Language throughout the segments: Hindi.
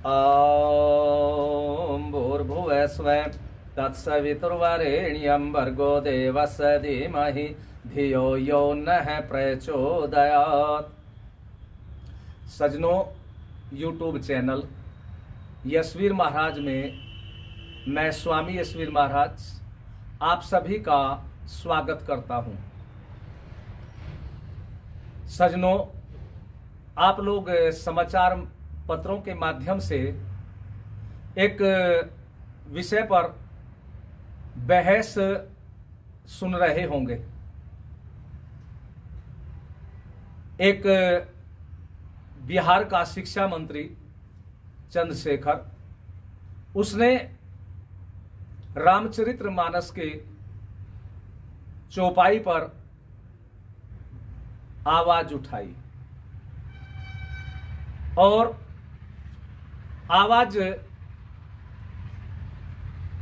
ॐ भूर्भुवस्वः तत्सवितुर्वरेण्यं भर्गो देवस्य धीमहि धियो यो नः प्रचोदयात्। सज्जनों, यूट्यूब चैनल यशवीर महाराज में मैं स्वामी यशवीर महाराज आप सभी का स्वागत करता हूं। सज्जनों, आप लोग समाचार पत्रों के माध्यम से एक विषय पर बहस सुन रहे होंगे। एक बिहार का शिक्षा मंत्री चंद्रशेखर, उसने रामचरितमानस के चौपाई पर आवाज उठाई और आवाज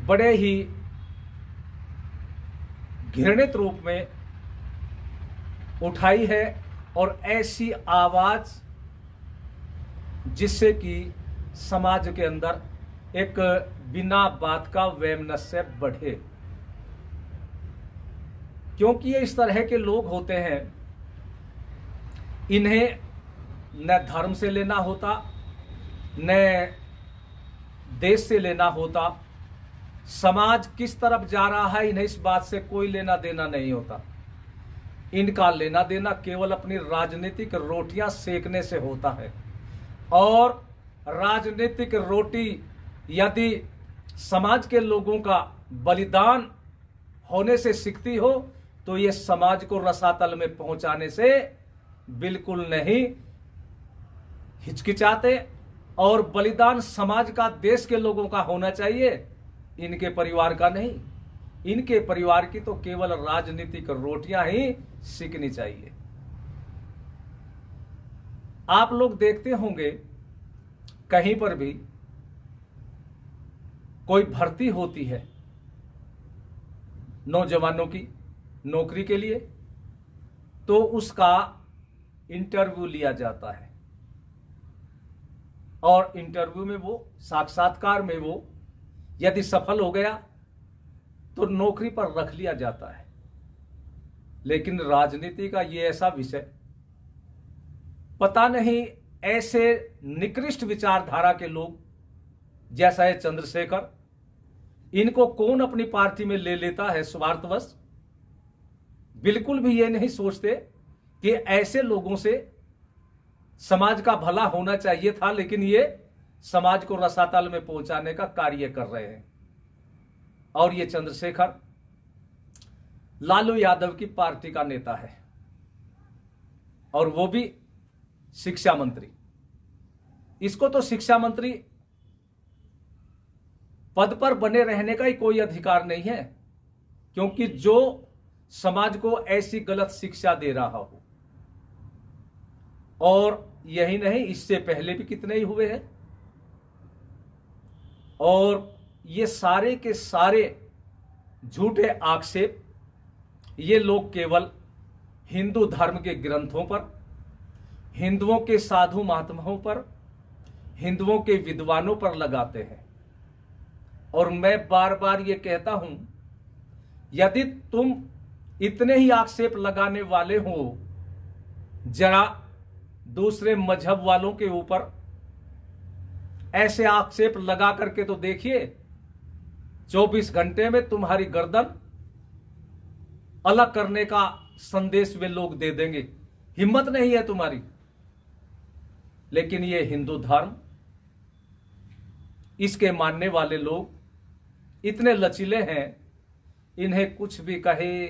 बड़े ही घृणित रूप में उठाई है और ऐसी आवाज जिससे कि समाज के अंदर एक बिना बात का वैमनस्य बढ़े। क्योंकि ये इस तरह के लोग होते हैं, इन्हें न धर्म से लेना होता, न देश से लेना होता, समाज किस तरफ जा रहा है इन्हें इस बात से कोई लेना देना नहीं होता। इनका लेना देना केवल अपनी राजनीतिक रोटियां सेकने से होता है और राजनीतिक रोटी यदि समाज के लोगों का बलिदान होने से सिकती हो तो ये समाज को रसातल में पहुंचाने से बिल्कुल नहीं हिचकिचाते। और बलिदान समाज का, देश के लोगों का होना चाहिए, इनके परिवार का नहीं। इनके परिवार की तो केवल राजनीतिक रोटियां ही सीखनी चाहिए। आप लोग देखते होंगे कहीं पर भी कोई भर्ती होती है नौजवानों की नौकरी के लिए, तो उसका इंटरव्यू लिया जाता है और इंटरव्यू में वो, साक्षात्कार में वो यदि सफल हो गया तो नौकरी पर रख लिया जाता है। लेकिन राजनीति का ये ऐसा विषय, पता नहीं ऐसे निकृष्ट विचारधारा के लोग जैसा है चंद्रशेखर, इनको कौन अपनी पार्टी में ले लेता है स्वार्थवश। बिल्कुल भी ये नहीं सोचते कि ऐसे लोगों से समाज का भला होना चाहिए था, लेकिन ये समाज को रसातल में पहुंचाने का कार्य कर रहे हैं। और ये चंद्रशेखर लालू यादव की पार्टी का नेता है और वो भी शिक्षा मंत्री। इसको तो शिक्षा मंत्री पद पर बने रहने का ही कोई अधिकार नहीं है, क्योंकि जो समाज को ऐसी गलत शिक्षा दे रहा हो, और यही नहीं, इससे पहले भी कितने ही हुए हैं। और ये सारे के सारे झूठे आक्षेप ये लोग केवल हिंदू धर्म के ग्रंथों पर, हिंदुओं के साधु महात्माओं पर, हिंदुओं के विद्वानों पर लगाते हैं। और मैं बार बार ये कहता हूं, यदि तुम इतने ही आक्षेप लगाने वाले हो, जरा दूसरे मजहब वालों के ऊपर ऐसे आक्षेप लगा करके तो देखिए, 24 घंटे में तुम्हारी गर्दन अलग करने का संदेश वे लोग दे देंगे। हिम्मत नहीं है तुम्हारी। लेकिन ये हिंदू धर्म, इसके मानने वाले लोग इतने लचीले हैं, इन्हें कुछ भी कहे,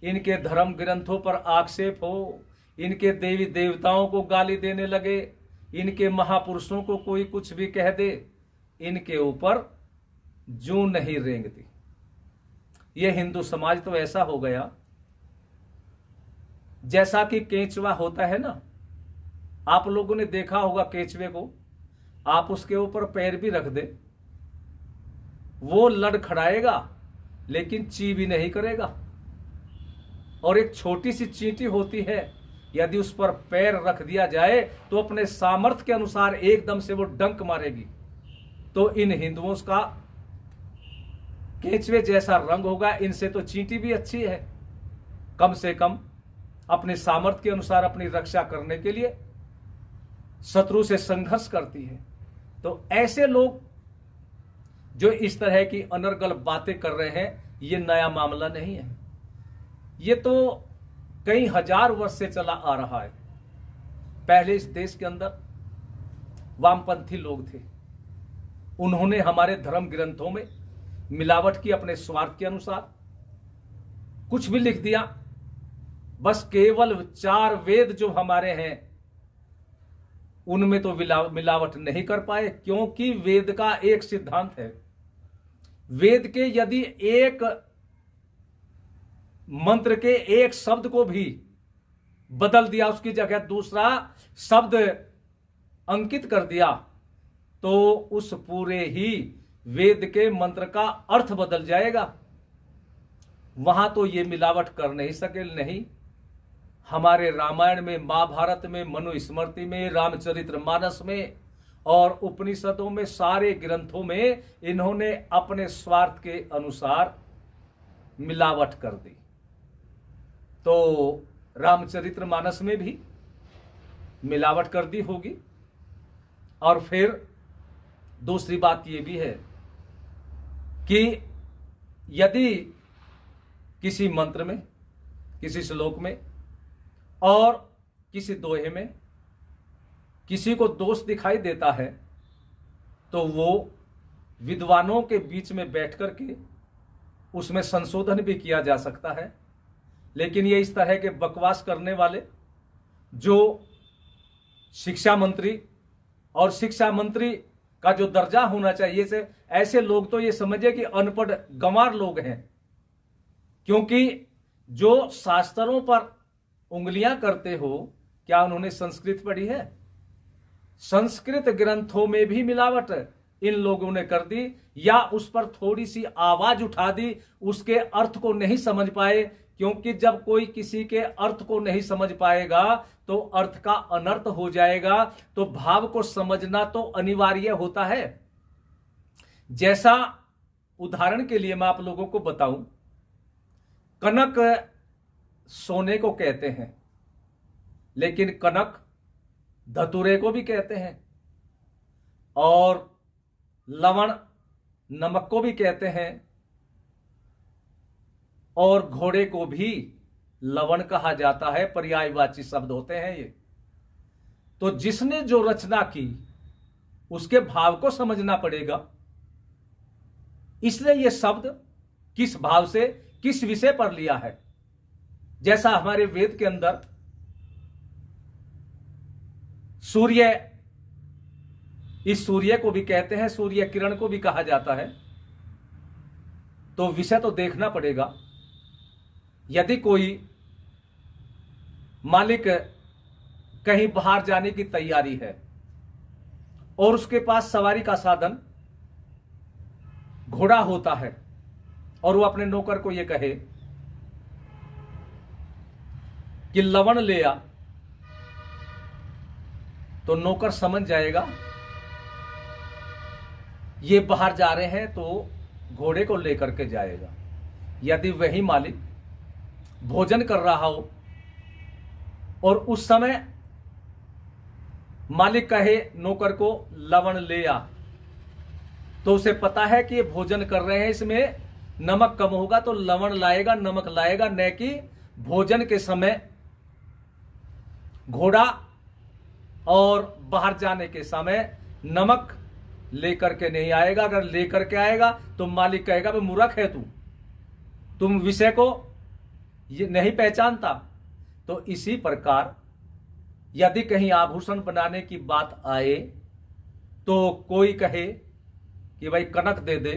इनके धर्म ग्रंथों पर आक्षेप हो, इनके देवी देवताओं को गाली देने लगे, इनके महापुरुषों को कोई कुछ भी कह दे, इनके ऊपर जूं नहीं रेंगती। ये हिंदू समाज तो ऐसा हो गया जैसा कि केंचुआ होता है ना। आप लोगों ने देखा होगा केंचुए को, आप उसके ऊपर पैर भी रख दे, वो लड़खड़ाएगा लेकिन ची भी नहीं करेगा। और एक छोटी सी चींटी होती है, यदि उस पर पैर रख दिया जाए तो अपने सामर्थ्य के अनुसार एकदम से वो डंक मारेगी। तो इन हिंदुओं का केंचुए जैसा रंग होगा। इनसे तो चींटी भी अच्छी है, कम से कम अपने सामर्थ्य के अनुसार अपनी रक्षा करने के लिए शत्रु से संघर्ष करती है। तो ऐसे लोग जो इस तरह की अनर्गल बातें कर रहे हैं, ये नया मामला नहीं है। ये तो कई हजार वर्ष से चला आ रहा है। पहले इस देश के अंदर वामपंथी लोग थे, उन्होंने हमारे धर्म ग्रंथों में मिलावट की अपने स्वार्थ के अनुसार, कुछ भी लिख दिया। बस केवल 4 वेद जो हमारे हैं उनमें तो मिलावट नहीं कर पाए, क्योंकि वेद का एक सिद्धांत है। वेद के यदि एक मंत्र के एक शब्द को भी बदल दिया, उसकी जगह दूसरा शब्द अंकित कर दिया, तो उस पूरे ही वेद के मंत्र का अर्थ बदल जाएगा। वहां तो ये मिलावट कर नहीं सके। नहीं, हमारे रामायण में, महाभारत में, मनुस्मृति में, रामचरितमानस में और उपनिषदों में, सारे ग्रंथों में इन्होंने अपने स्वार्थ के अनुसार मिलावट कर दी। तो रामचरितमानस में भी मिलावट कर दी होगी। और फिर दूसरी बात यह भी है कि यदि किसी मंत्र में, किसी श्लोक में और किसी दोहे में किसी को दोष दिखाई देता है, तो वो विद्वानों के बीच में बैठ कर के उसमें संशोधन भी किया जा सकता है। लेकिन ये इस तरह के बकवास करने वाले जो शिक्षा मंत्री और शिक्षा मंत्री का जो दर्जा होना चाहिए से, ऐसे लोग तो ये समझे कि अनपढ़ गंवार लोग हैं। क्योंकि जो शास्त्रों पर उंगलियां करते हो, क्या उन्होंने संस्कृत पढ़ी है? संस्कृत ग्रंथों में भी मिलावट इन लोगों ने कर दी, या उस पर थोड़ी सी आवाज उठा दी, उसके अर्थ को नहीं समझ पाए। क्योंकि जब कोई किसी के अर्थ को नहीं समझ पाएगा तो अर्थ का अनर्थ हो जाएगा। तो भाव को समझना तो अनिवार्य होता है। जैसा उदाहरण के लिए मैं आप लोगों को बताऊं, कनक सोने को कहते हैं, लेकिन कनक धतूरे को भी कहते हैं, और लवण नमक को भी कहते हैं, और घोड़े को भी लवण कहा जाता है। पर्यायवाची शब्द होते हैं ये। तो जिसने जो रचना की उसके भाव को समझना पड़ेगा। इसलिए ये शब्द किस भाव से, किस विषय पर लिया है। जैसा हमारे वेद के अंदर सूर्य, इस सूर्य को भी कहते हैं, सूर्य किरण को भी कहा जाता है। तो विषय तो देखना पड़ेगा। यदि कोई मालिक कहीं बाहर जाने की तैयारी है और उसके पास सवारी का साधन घोड़ा होता है, और वो अपने नौकर को यह कहे कि लवण ले आ, तो नौकर समझ जाएगा ये बाहर जा रहे हैं, तो घोड़े को लेकर के जाएगा। यदि वही मालिक भोजन कर रहा हो और उस समय मालिक कहे नौकर को लवण ले आ, तो उसे पता है कि ये भोजन कर रहे हैं, इसमें नमक कम होगा, तो लवण लाएगा, नमक लाएगा, न कि भोजन के समय घोड़ा और बाहर जाने के समय नमक लेकर के नहीं आएगा। अगर लेकर के आएगा तो मालिक कहेगा भाई मूर्ख है तू, तुम विषय को ये नहीं पहचानता। तो इसी प्रकार यदि कहीं आभूषण बनाने की बात आए तो कोई कहे कि भाई कनक दे दे,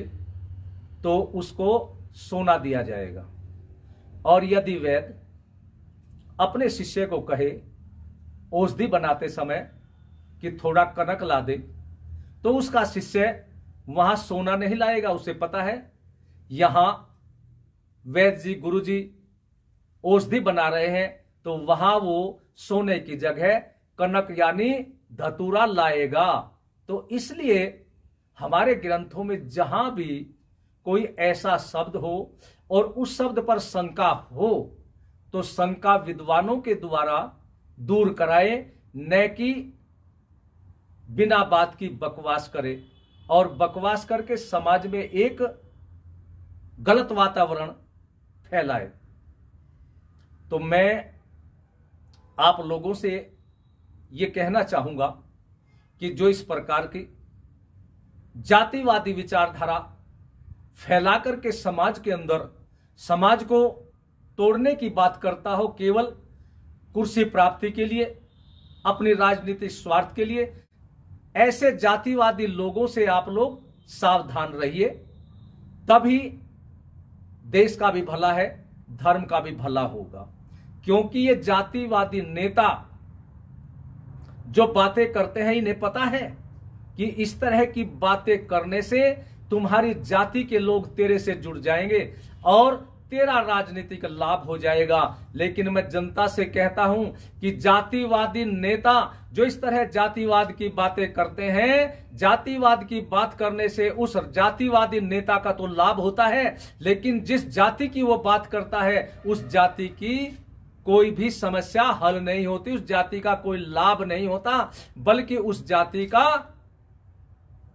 तो उसको सोना दिया जाएगा। और यदि वैद्य अपने शिष्य को कहे औषधि बनाते समय कि थोड़ा कनक ला दे, तो उसका शिष्य वहां सोना नहीं लाएगा। उसे पता है यहां वैद्य जी, गुरु जी औषधि बना रहे हैं, तो वहां वो सोने की जगह कनक यानी धतूरा लाएगा। तो इसलिए हमारे ग्रंथों में जहां भी कोई ऐसा शब्द हो और उस शब्द पर शंका हो तो शंका विद्वानों के द्वारा दूर कराए, न कि बिना बात की बकवास करे और बकवास करके समाज में एक गलत वातावरण फैलाए। तो मैं आप लोगों से यह कहना चाहूंगा कि जो इस प्रकार की जातिवादी विचारधारा फैला करके समाज के अंदर समाज को तोड़ने की बात करता हो, केवल कुर्सी प्राप्ति के लिए, अपनी राजनीतिक स्वार्थ के लिए, ऐसे जातिवादी लोगों से आप लोग सावधान रहिए। तभी देश का भी भला है, धर्म का भी भला होगा। क्योंकि ये जातिवादी नेता जो बातें करते हैं, इन्हें पता है कि इस तरह की बातें करने से तुम्हारी जाति के लोग तेरे से जुड़ जाएंगे और तेरा राजनीतिक लाभ हो जाएगा। लेकिन मैं जनता से कहता हूं कि जातिवादी नेता जो इस तरह जातिवाद की बातें करते हैं, जातिवाद की बात करने से उस जातिवादी नेता का तो लाभ होता है, लेकिन जिस जाति की वो बात करता है उस जाति की कोई भी समस्या हल नहीं होती, उस जाति का कोई लाभ नहीं होता, बल्कि उस जाति का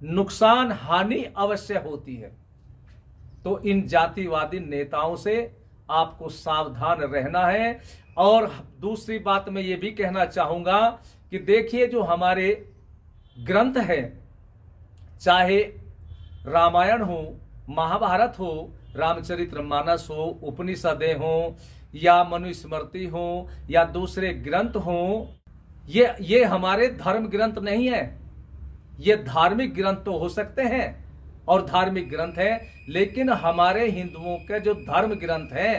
नुकसान हानि अवश्य होती है। तो इन जातिवादी नेताओं से आपको सावधान रहना है। और दूसरी बात मैं ये भी कहना चाहूंगा कि देखिए, जो हमारे ग्रंथ है, चाहे रामायण हो, महाभारत हो, रामचरितमानस हो, उपनिषदें हो, या मनुस्मृति हो, या दूसरे ग्रंथ हो, ये हमारे धर्म ग्रंथ नहीं है। ये धार्मिक ग्रंथ तो हो सकते हैं और धार्मिक ग्रंथ है, लेकिन हमारे हिंदुओं के जो धर्म ग्रंथ हैं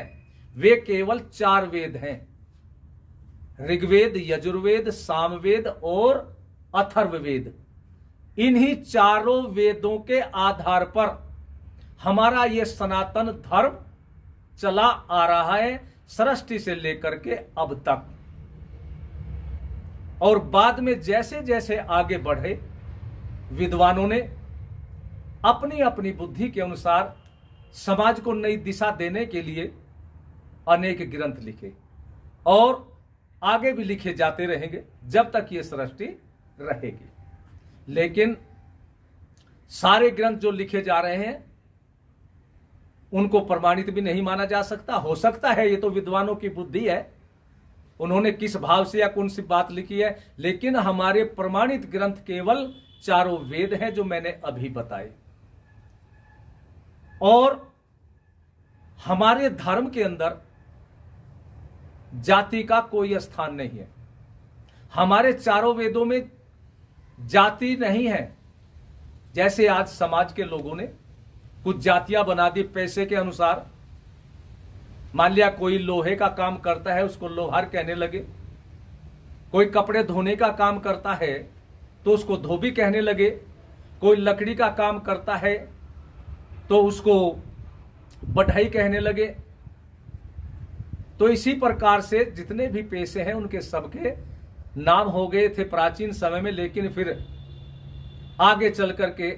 वे केवल 4 वेद हैं, ऋग्वेद, यजुर्वेद, सामवेद और अथर्ववेद। इन्हीं चारों वेदों के आधार पर हमारा ये सनातन धर्म चला आ रहा है, सृष्टि से लेकर के अब तक। और बाद में जैसे जैसे आगे बढ़े, विद्वानों ने अपनी अपनी बुद्धि के अनुसार समाज को नई दिशा देने के लिए अनेक ग्रंथ लिखे और आगे भी लिखे जाते रहेंगे जब तक ये सृष्टि रहेगी। लेकिन सारे ग्रंथ जो लिखे जा रहे हैं उनको प्रमाणित भी नहीं माना जा सकता। हो सकता है ये तो विद्वानों की बुद्धि है, उन्होंने किस भाव से या कौन सी बात लिखी है, लेकिन हमारे प्रमाणित ग्रंथ केवल 4 वेद हैं जो मैंने अभी बताए। और हमारे धर्म के अंदर जाति का कोई स्थान नहीं है। हमारे 4 वेदों में जाति नहीं है। जैसे आज समाज के लोगों ने कुछ जातियां बना दी पैसे के अनुसार। मान लिया कोई लोहे का काम करता है, उसको लोहार कहने लगे। कोई कपड़े धोने का काम करता है तो उसको धोबी कहने लगे। कोई लकड़ी का काम करता है तो उसको बढ़ई कहने लगे। तो इसी प्रकार से जितने भी पेशे हैं उनके सबके नाम हो गए थे प्राचीन समय में, लेकिन फिर आगे चल करके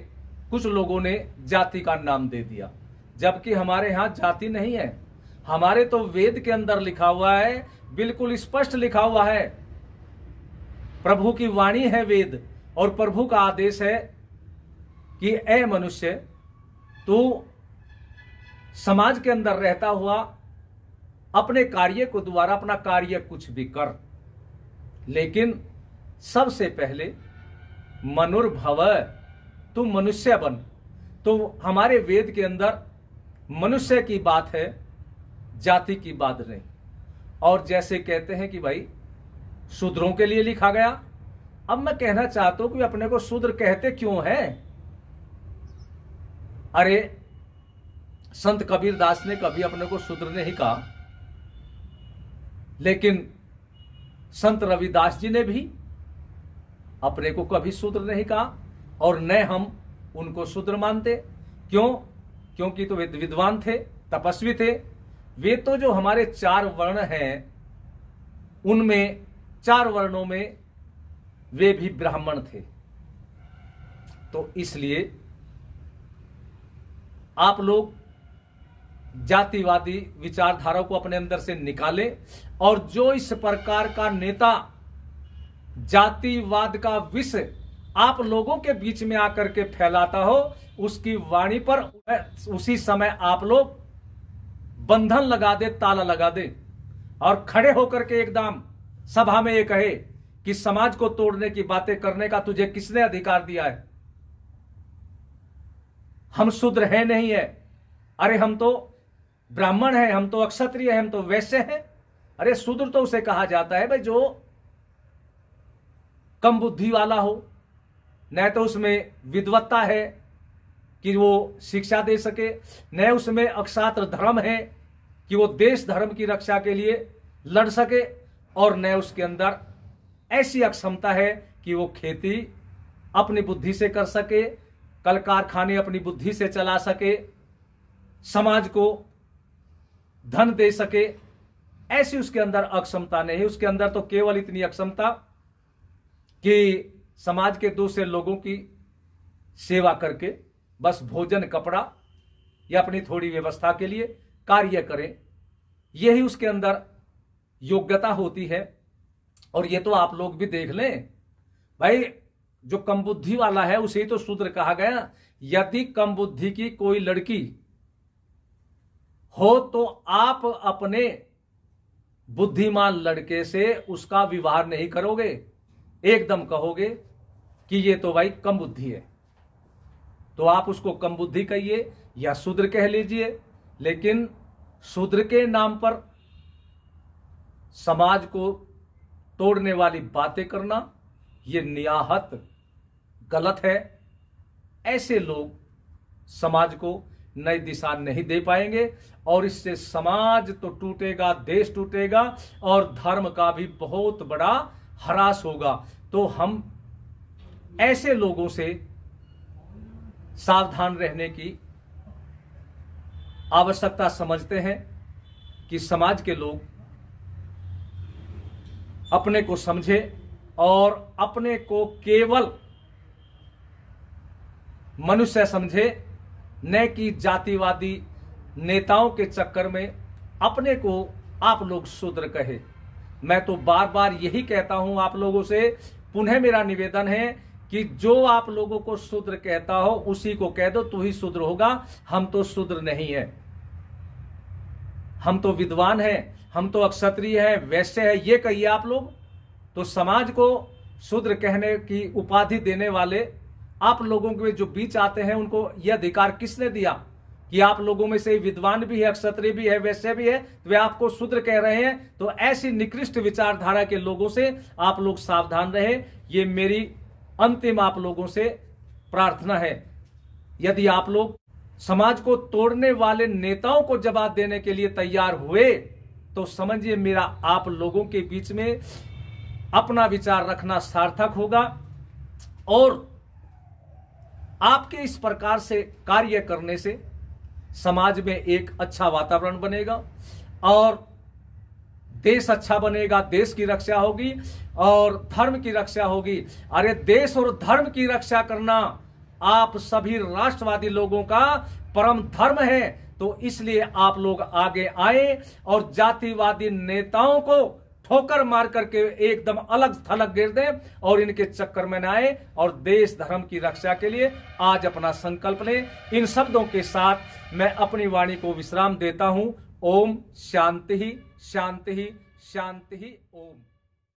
कुछ लोगों ने जाति का नाम दे दिया, जबकि हमारे यहां जाति नहीं है। हमारे तो वेद के अंदर लिखा हुआ है, बिल्कुल स्पष्ट लिखा हुआ है। प्रभु की वाणी है वेद, और प्रभु का आदेश है कि ए मनुष्य, तू समाज के अंदर रहता हुआ अपने कार्य को द्वारा अपना कार्य कुछ भी कर, लेकिन सबसे पहले मनुर्भव, तू मनुष्य बन। तो हमारे वेद के अंदर मनुष्य की बात है, जाति की बात नहीं। और जैसे कहते हैं कि भाई शूद्रों के लिए लिखा गया, अब मैं कहना चाहता हूं कि अपने को शूद्र कहते क्यों हैं? अरे संत कबीर दास ने कभी अपने को शूद्र नहीं कहा, लेकिन संत रविदास जी ने भी अपने को कभी शूद्र नहीं कहा, और न हम उनको शूद्र मानते। क्यों? क्योंकि तो वे विद्वान थे, तपस्वी थे। वे तो जो हमारे 4 वर्ण हैं उनमें 4 वर्णों में वे भी ब्राह्मण थे। तो इसलिए आप लोग जातिवादी विचारधारा को अपने अंदर से निकालें, और जो इस प्रकार का नेता जातिवाद का विष आप लोगों के बीच में आकर के फैलाता हो, उसकी वाणी पर उसी समय आप लोग बंधन लगा दे, ताला लगा दे, और खड़े होकर के एकदम सभा में ये कहे कि समाज को तोड़ने की बातें करने का तुझे किसने अधिकार दिया है? हम शूद्र हैं नहीं है, अरे हम तो ब्राह्मण हैं, हम तो अक्षत्रिय हैं, हम तो वैश्य हैं। अरे शूद्र तो उसे कहा जाता है भाई जो कम बुद्धि वाला हो, न तो उसमें विद्वत्ता है कि वो शिक्षा दे सके, न उसमें अक्षात्र धर्म है कि वो देश धर्म की रक्षा के लिए लड़ सके, और न उसके अंदर ऐसी अक्षमता है कि वो खेती अपनी बुद्धि से कर सके, कल कारखाने अपनी बुद्धि से चला सके, समाज को धन दे सके। ऐसी उसके अंदर अक्षमता नहीं है। उसके अंदर तो केवल इतनी अक्षमता कि समाज के दूसरे लोगों की सेवा करके बस भोजन कपड़ा या अपनी थोड़ी व्यवस्था के लिए कार्य करें, यही उसके अंदर योग्यता होती है। और ये तो आप लोग भी देख लें भाई, जो कम बुद्धि वाला है उसे ही तो शूद्र कहा गया। यदि कम बुद्धि की कोई लड़की हो तो आप अपने बुद्धिमान लड़के से उसका विवाह नहीं करोगे, एकदम कहोगे कि ये तो भाई कम बुद्धि है। तो आप उसको कम बुद्धि कहिए या शूद्र कह लीजिए, लेकिन शूद्र के नाम पर समाज को तोड़ने वाली बातें करना ये नियाहत गलत है। ऐसे लोग समाज को नई दिशा नहीं दे पाएंगे, और इससे समाज तो टूटेगा, देश टूटेगा, और धर्म का भी बहुत बड़ा ह्रास होगा। तो हम ऐसे लोगों से सावधान रहने की आवश्यकता समझते हैं कि समाज के लोग अपने को समझे और अपने को केवल मनुष्य समझे, न कि जातिवादी नेताओं के चक्कर में अपने को आप लोग शूद्र कहे। मैं तो बार बार यही कहता हूं आप लोगों से, पुनः मेरा निवेदन है कि जो आप लोगों को शूद्र कहता हो उसी को कह दो तू ही शूद्र होगा। हम तो शूद्र नहीं है, हम तो विद्वान हैं, हम तो क्षत्रिय हैं, वैश्य है, ये कहिए आप लोग। तो समाज को शूद्र कहने की उपाधि देने वाले आप लोगों के जो बीच आते हैं, उनको यह अधिकार किसने दिया कि आप लोगों में से विद्वान भी है, क्षत्रिय भी है, वैश्य भी है, तो वे आपको शूद्र कह रहे हैं? तो ऐसी निकृष्ट विचारधारा के लोगों से आप लोग सावधान रहे, ये मेरी अंतिम आप लोगों से प्रार्थना है। यदि आप लोग समाज को तोड़ने वाले नेताओं को जवाब देने के लिए तैयार हुए तो समझिए मेरा आप लोगों के बीच में अपना विचार रखना सार्थक होगा, और आपके इस प्रकार से कार्य करने से समाज में एक अच्छा वातावरण बनेगा और देश अच्छा बनेगा, देश की रक्षा होगी और धर्म की रक्षा होगी। अरे देश और धर्म की रक्षा करना आप सभी राष्ट्रवादी लोगों का परम धर्म है। तो इसलिए आप लोग आगे आए और जातिवादी नेताओं को ठोकर मार करके एकदम अलग थलग गिर दें और इनके चक्कर में न आए, और देश धर्म की रक्षा के लिए आज अपना संकल्प लें। इन शब्दों के साथ मैं अपनी वाणी को विश्राम देता हूं। ओम शांति ही शांति ही शांति ही। ओम।